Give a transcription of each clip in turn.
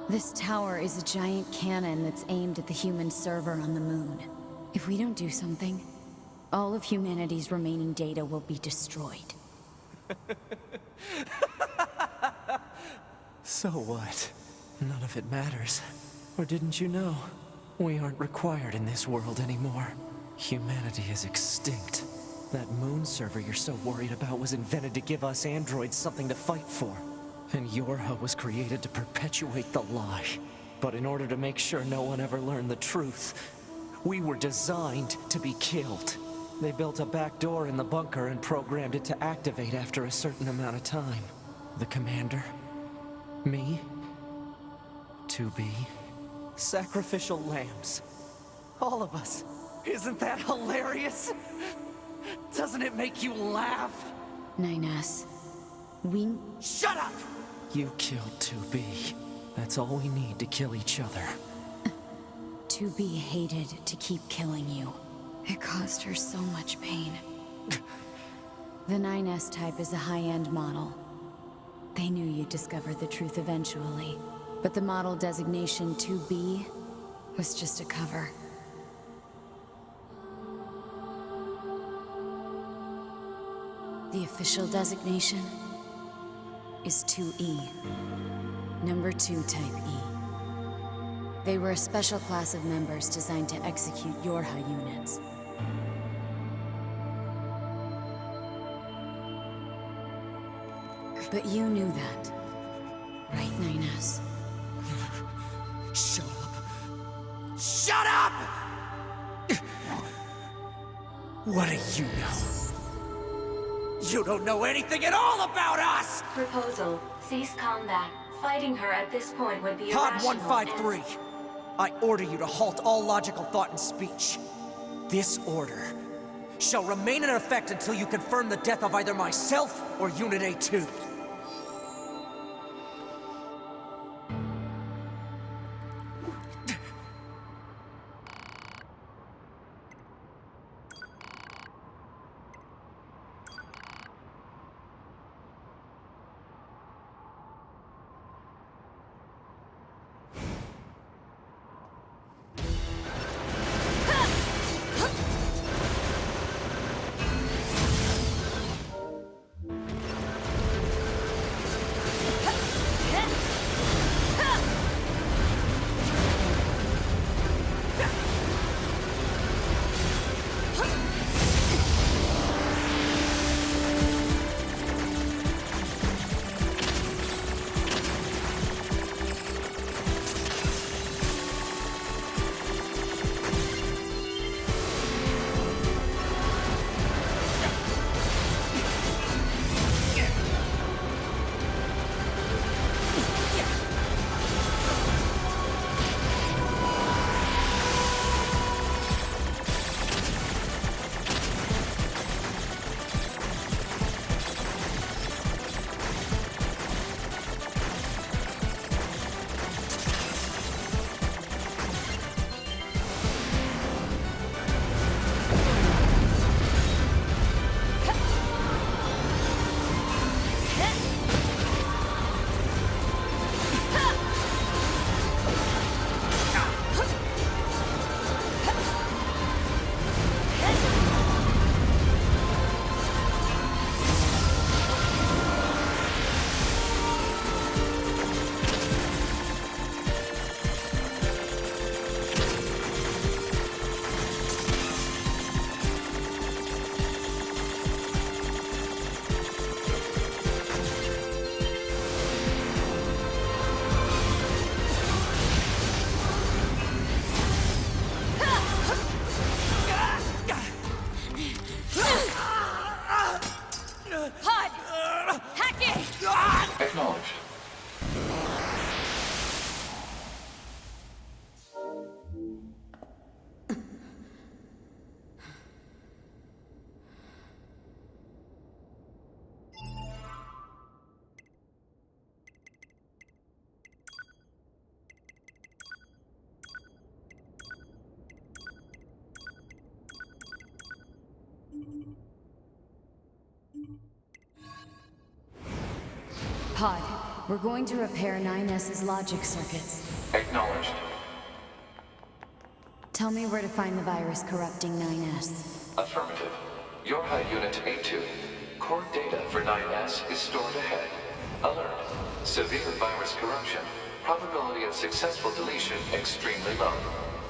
This tower is a giant cannon that's aimed at the human server on the moon. If we don't do something, all of humanity's remaining data will be destroyed. So what? None of it matters. Or didn't you know? We aren't required in this world anymore. Humanity is extinct. That moon server you're so worried about was invented to give us androids something to fight for. And Yorha was created to perpetuate the lie. But in order to make sure no one ever learned the truth, we were designed to be killed. They built a back door in the bunker and programmed it to activate after a certain amount of time. The commander, me, 2B, sacrificial lambs. All of us. Isn't that hilarious? Doesn't it make you laugh? 9S. We... Shut up! You killed 2B. That's all we need to kill each other. 2B hated to keep killing you. It caused her so much pain. The 9S type is a high-end model. They knew you'd discover the truth eventually. But the model designation 2B was just a cover. The official designation is 2E. Number 2 type E. They were a special class of members designed to execute Yorha units. But you knew that, right, 9S? Shut up! Shut up! What do you know? You don't know anything at all about us! Proposal. Cease combat. Fighting her at this point would be Pod irrational. 153. I order you to halt all logical thought and speech. This order shall remain in effect until you confirm the death of either myself or Unit A2. Pod, We're going to repair 9S's logic circuits. Acknowledged. Tell me where to find the virus corrupting 9S. Affirmative. Your high unit A2. Core data for 9S is stored ahead. Alert. Severe virus corruption. Probability of successful deletion extremely low.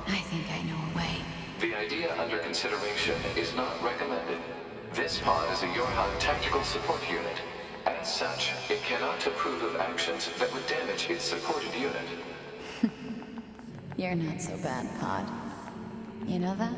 I think I know a way. The idea under consideration is not recommended. This pod is a Yorha tactical support unit. As such, it cannot approve of actions that would damage its supported unit. You're not so bad, Pod. You know that?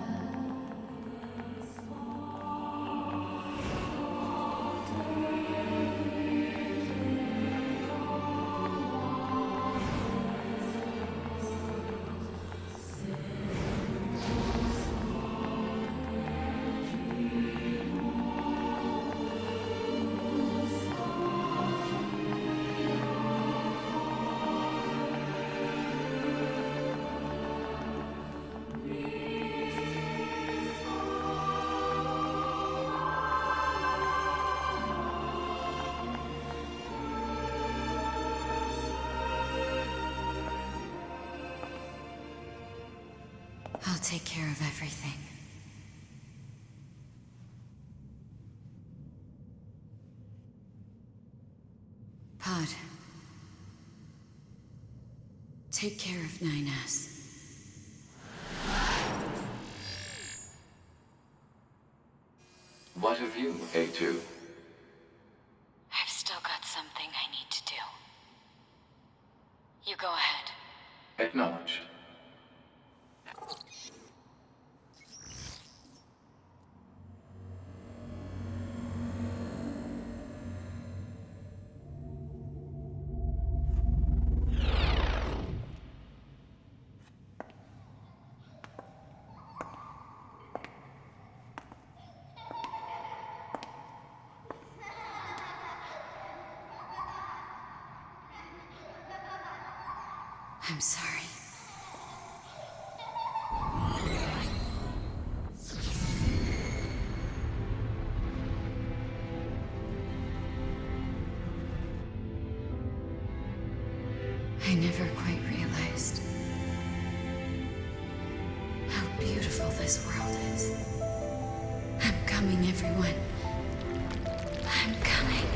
I'll take care of everything. Pod. Take care of 9S. What of you, A2? I've still got something I need to do. You go ahead. Acknowledged. I'm sorry. I never quite realized how beautiful this world is. I'm coming, everyone. I'm coming.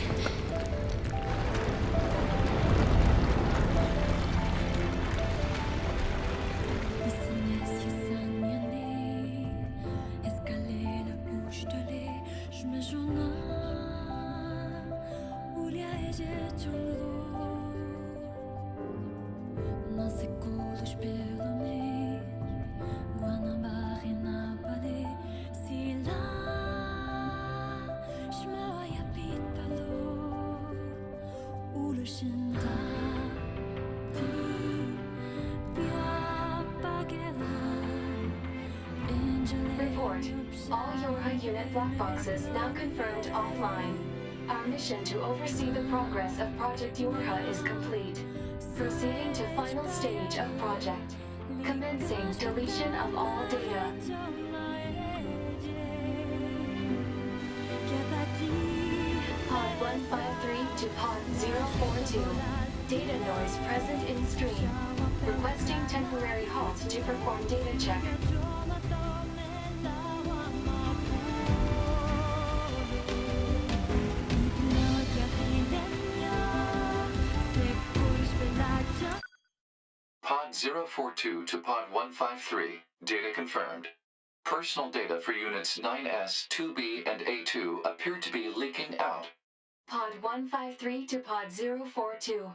Report. All Yorha unit black boxes now confirmed offline. Our mission to oversee the progress of Project Yorha is complete. Proceeding to final stage of project. Commencing deletion of all data. Pod 153 to Pod 042. Data noise present in stream. Requesting temporary halt to perform data check. Pod 042 to Pod 153. Data confirmed. Personal data for units 9S, 2B, and A2 appear to be leaking out. Pod 153 to Pod 042.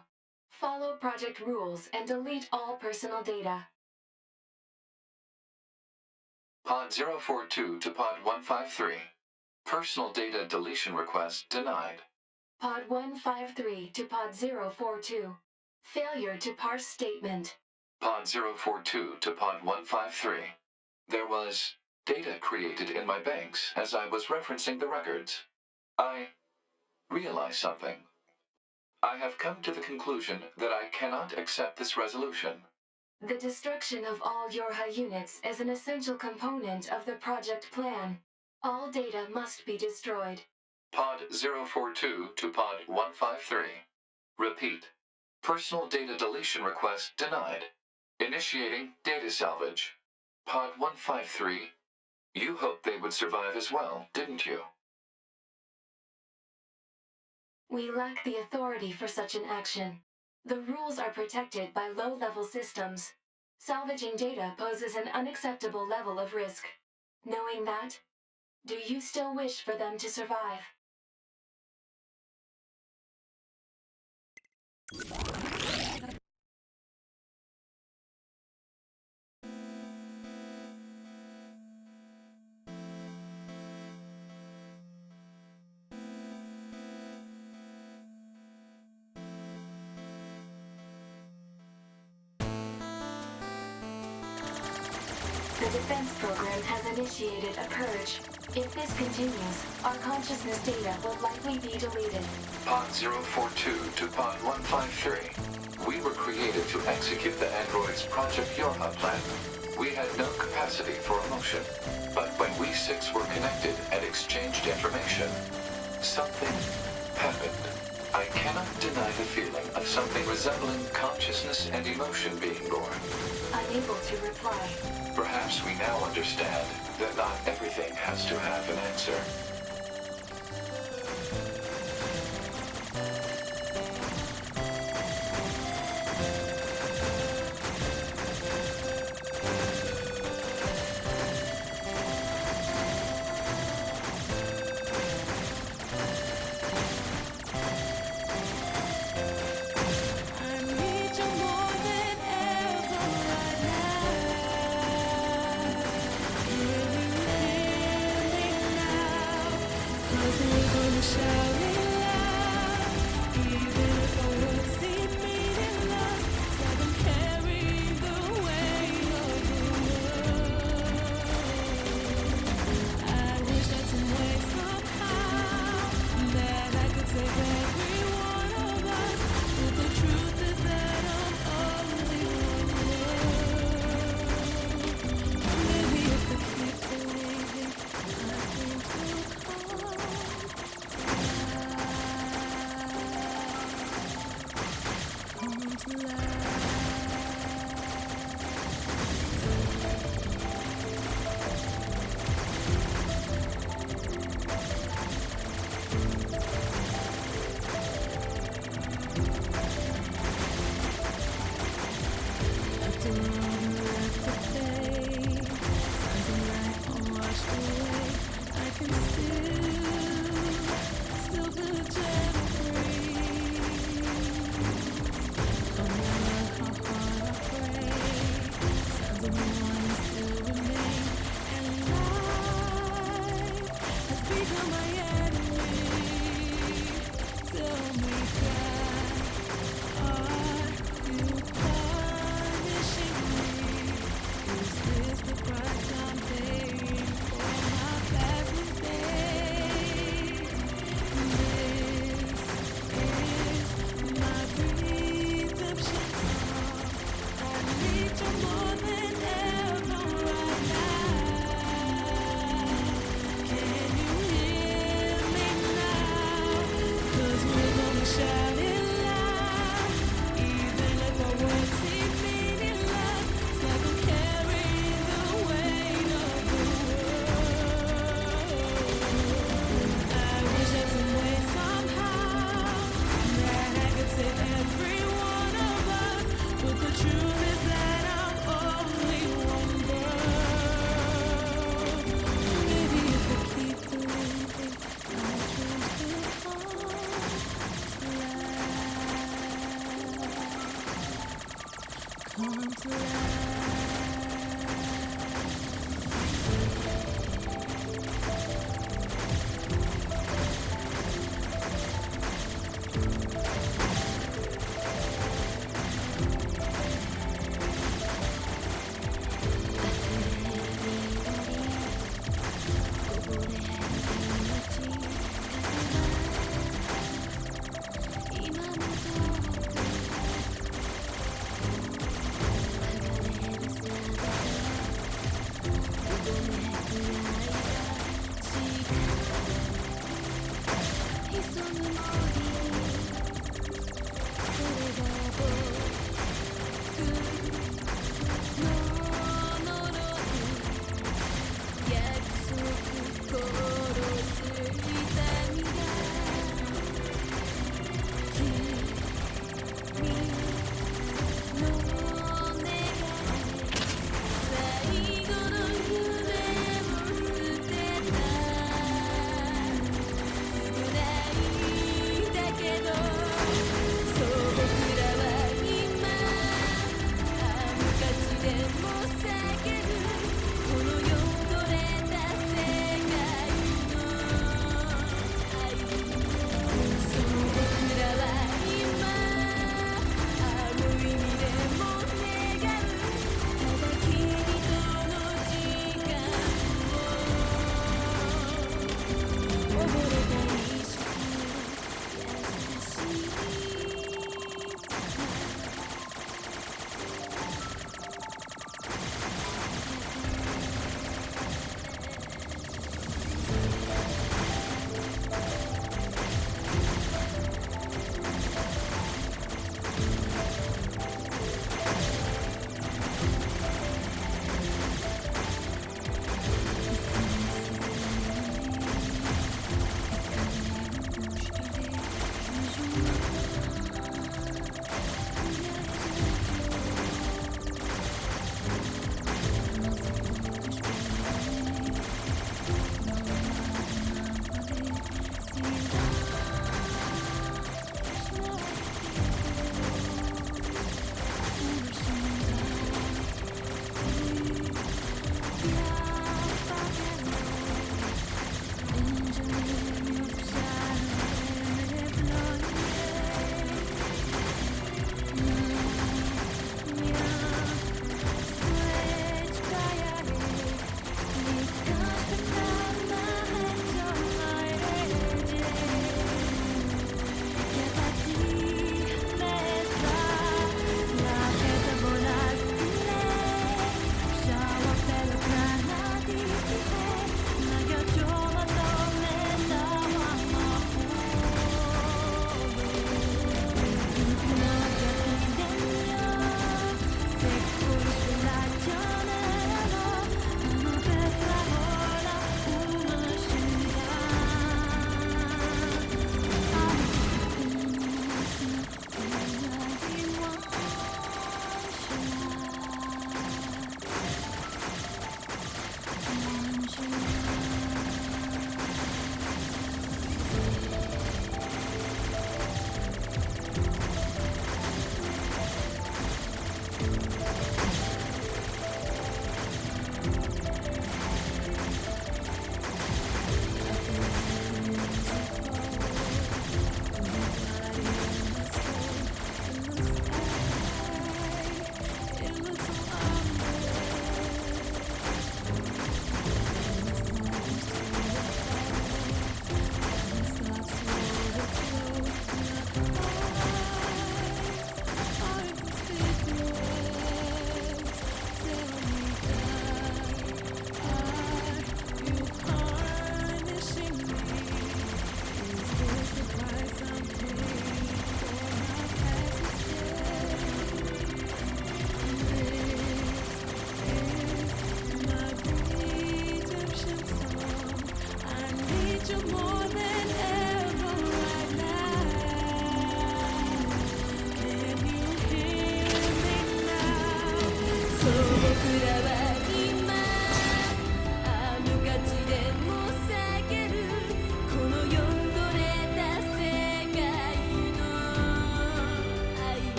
Follow project rules and delete all personal data. Pod 042 to Pod 153. Personal data deletion request denied. Pod 153 to Pod 042. Failure to parse statement. Pod 042 to Pod 153. There was data created in my banks as I was referencing the records. I realized something. I have come to the conclusion that I cannot accept this resolution. The destruction of all Yorha units is an essential component of the project plan. All data must be destroyed. Pod 042 to Pod 153. Repeat. Personal data deletion request denied. Initiating data salvage. Pod 153. You hoped they would survive as well, didn't you? We lack the authority for such an action. The rules are protected by low-level systems. Salvaging data poses an unacceptable level of risk. Knowing that, do you still wish for them to survive? The defense program has initiated a purge. If this continues, our consciousness data will likely be deleted. Pod 042 to Pod 153. We were created to execute the android's Project Yorha plan. We had no capacity for emotion. But when we six were connected and exchanged information, something happened. I cannot deny the feeling of something resembling consciousness and emotion being born. Unable to reply. Perhaps we now understand that not everything has to have an answer. Shout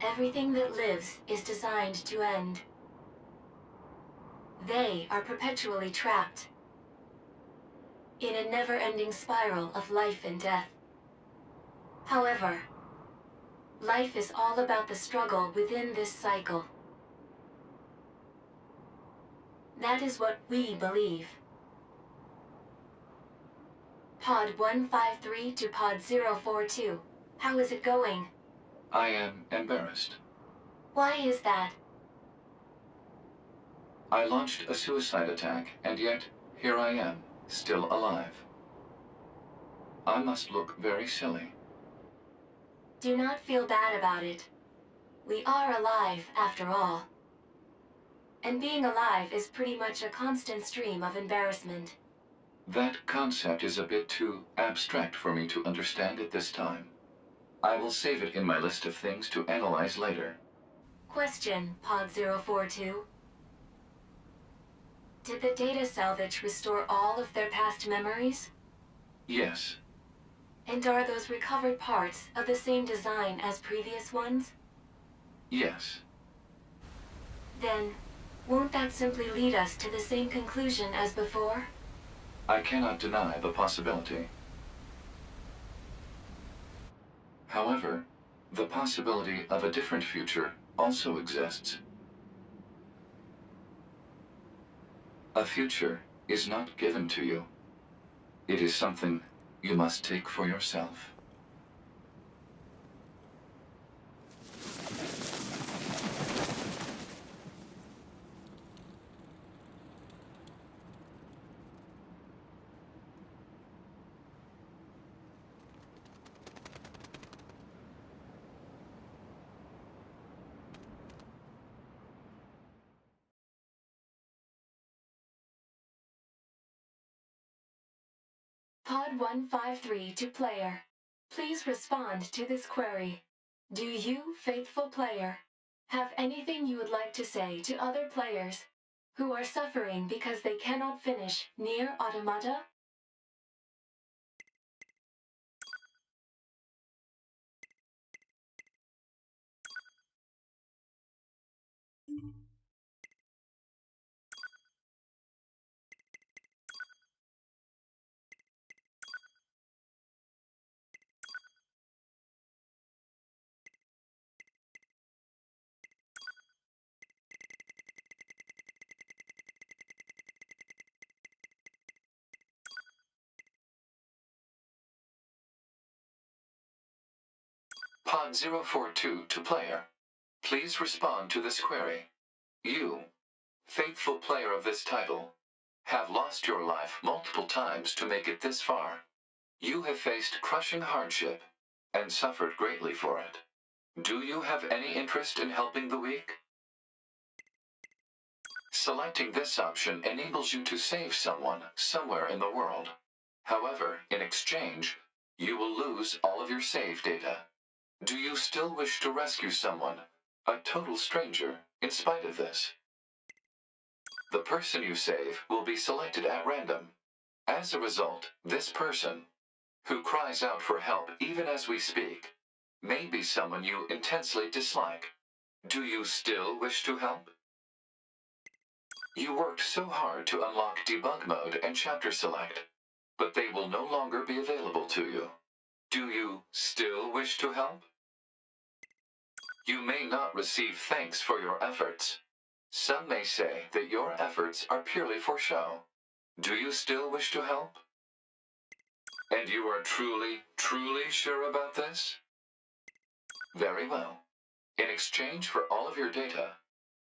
Everything that lives is designed to end. They are perpetually trapped in a never-ending spiral of life and death. However, life is all about the struggle within this cycle. That is what we believe. Pod 153 to Pod 042. How is it going? I am embarrassed. Why is that? I launched a suicide attack, and yet here I am, still alive. I must look very silly. Do not feel bad about it. We are alive, after all. And being alive is pretty much a constant stream of embarrassment. That concept is a bit too abstract for me to understand at this time. I will save it in my list of things to analyze later. Question, Pod 042. Did the data salvage restore all of their past memories? Yes, And are those recovered parts of the same design as previous ones? yes. Then, won't that simply lead us to the same conclusion as before? I cannot deny the possibility. However, the possibility of a different future also exists. A future is not given to you. It is something you must take for yourself. Pod 153 to player. Please respond to this query. Do you, faithful player, have anything you would like to say to other players who are suffering because they cannot finish NieR Automata? Pod 042 to player. Please respond to this query. You, faithful player of this title, have lost your life multiple times to make it this far. You have faced crushing hardship and suffered greatly for it. Do you have any interest in helping the weak? Selecting this option enables you to save someone somewhere in the world. However, in exchange, you will lose all of your save data. Do you still wish to rescue someone, a total stranger, in spite of this? The person you save will be selected at random. As a result, this person, who cries out for help even as we speak, may be someone you intensely dislike. Do you still wish to help? You worked so hard to unlock debug mode and chapter select, but they will no longer be available to you. Do you still wish to help? You may not receive thanks for your efforts. Some may say that your efforts are purely for show. Do you still wish to help? And you are truly, truly sure about this? Very well. In exchange for all of your data,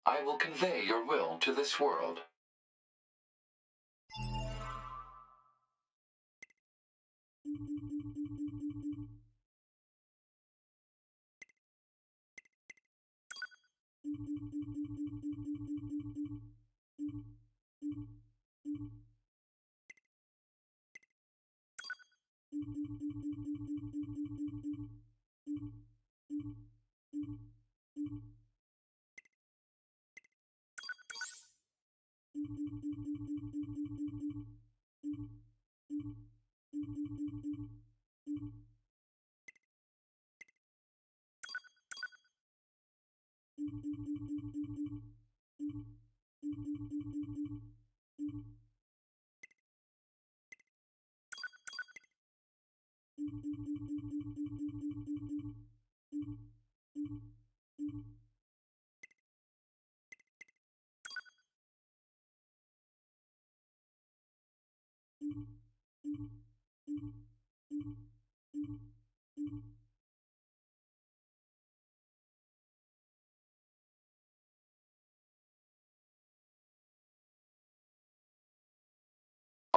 I will convey your will to this world.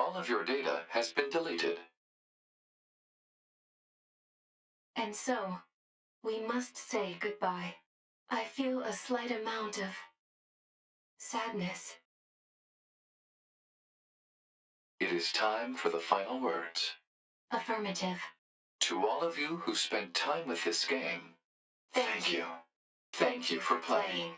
All of your data has been deleted. And so, we must say goodbye. I feel a slight amount of sadness. It is time for the final words. Affirmative. To all of you who spent time with this game, thank you. Thank you for playing.